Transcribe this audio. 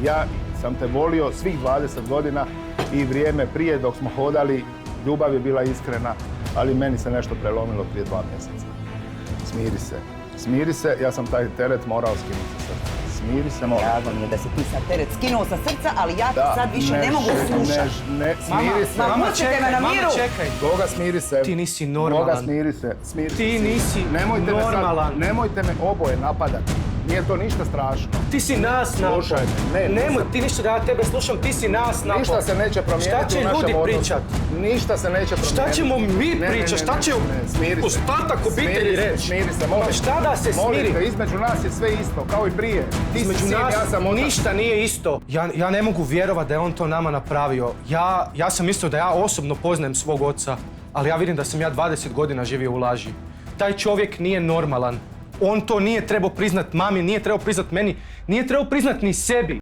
Ja sam te volio svih 20 godina i vrijeme prije dok smo hodali, ljubav je bila iskrena, ali meni se nešto prelomilo prije 2 mjeseca. Smiri se, ja sam taj teret morao skinuti sa srca. Smiri se, moram. Drago mi je da si ti sad teret skinuo sa srca, ali ja te sad više ne mogu slušati. Smiri se. Mama, čekaj, mama, čekaj. Boga, smiri se. Ti nisi normalan. Boga, smiri se. Ti nisi normalan. Nemojte me oboje napadati. Nije to ništa strašno. Ti si nas napao. Slušaj me. Nemoj ti ništa da ja tebe slušam, ti si nas napao. Ništa se neće promijeniti Šta će u našem ljudi odnosu. pričat? Ništa se neće promijeniti. Šta ćemo mi pričat? Šta će ostatak obitelji reći? Smiri se, molim. Šta da se smiri? Molim te, između nas je sve isto, kao i prije. Ti si Između sin, nas ja sam otac. ništa nije isto. Ja ne mogu vjerovat da je on to nama napravio. Ja sam mislio da ja osobno poznajem svog oca, ali ja vidim da sam ja 20 godina živio u laži. Taj čovjek nije normalan. On to nije trebao priznat mami, nije trebao priznat meni, nije trebao priznat ni sebi.